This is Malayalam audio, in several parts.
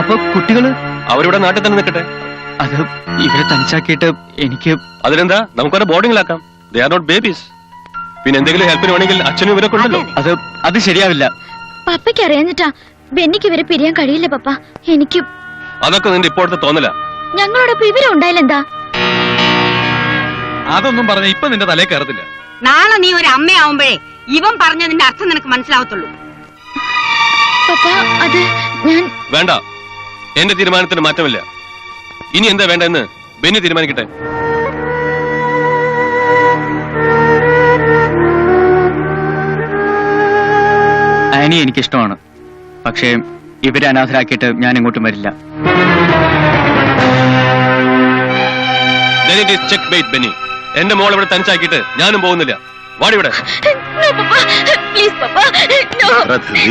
അപ്പൊ കുട്ടികള് അവരിവിടെ നാട്ടിൽ തന്നെ നിൽക്കട്ടെ. അത് ഇവരെ തനിച്ചാക്കിയിട്ട് എനിക്ക് അതിനെന്താ, നമുക്കവരെ ബോർഡിംഗിലാക്കാം. They are not babies. പിന്നെ എന്തെങ്കിലും ഹെൽപ്പിന് വേണമെങ്കിൽ അച്ഛനും ഇവരൊക്കെ ഉണ്ടല്ലോ. അത് ശരിയാവില്ല. പപ്പയ്ക്ക് അറിയാഞ്ഞിട്ടാ. ബെന്നിക്ക് ഇവരെ പിരിയാൻ കഴിയില്ല പപ്പ. എനിക്ക് അതൊക്കെ നിന്റെ ഇപ്പോഴത്തെ തോന്നല. ഞങ്ങളോടൊപ്പം ഇവരും ഉണ്ടായില്ലെന്താ? അതൊന്നും പറഞ്ഞ ഇപ്പൊ നിന്റെ തലേ കയറത്തില്ല. നാളെ നീ ഒരു അമ്മയാവുമ്പോഴേ ഇവൻ പറഞ്ഞതിന്റെ അർത്ഥം നിനക്ക് മനസ്സിലാവത്തുള്ളൂ. പപ്പ അത് ഞാൻ വേണ്ട, എന്റെ തീരുമാനത്തിന് മാറ്റമില്ല. ഇനി എന്താ വേണ്ടെന്ന് ബെന്നി തീരുമാനിക്കട്ടെ. ആനി എനിക്കിഷ്ടമാണ്. പക്ഷേ ഇവരെ അനാഥരാക്കിയിട്ട് ഞാൻ ഇങ്ങോട്ടും വരില്ല. ബെന്നി, എന്റെ മോൾ ഇവിടെ തനിച്ചാക്കിയിട്ട് ഞാനും പോകുന്നില്ല. വാടിവിടെ.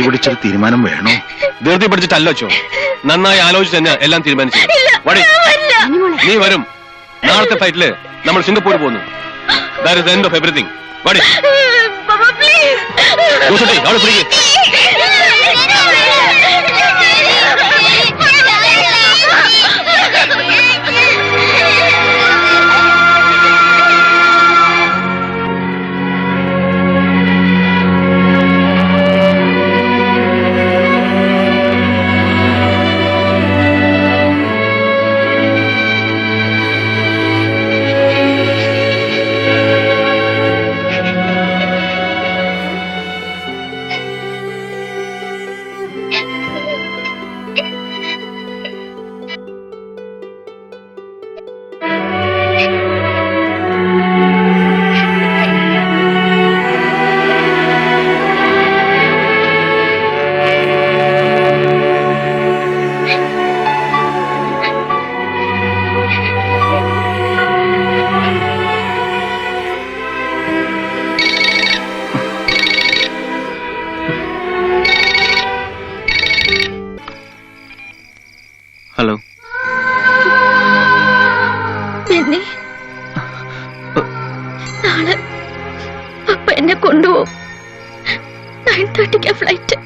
പിടിച്ചൊരു തീരുമാനം വേണോ? ധൃതി പിടിച്ചിട്ടല്ലോ ചോ, നന്നായി ആലോചിച്ച് തന്നെ എല്ലാം തീരുമാനിച്ചു. വാടി. നീ വരും. നാളത്തെ ഫ്ലൈറ്റില് നമ്മൾ സിംഗപ്പൂർ പോകുന്നു. That is the end of everything. വാടി. അവളെ പിടിക്ക്. ഹലോ. ബെന്നി, നാളെ പപ്പ എന്നെ കൊണ്ടുപോകും. 9:30 ഫ്ലൈറ്റ്.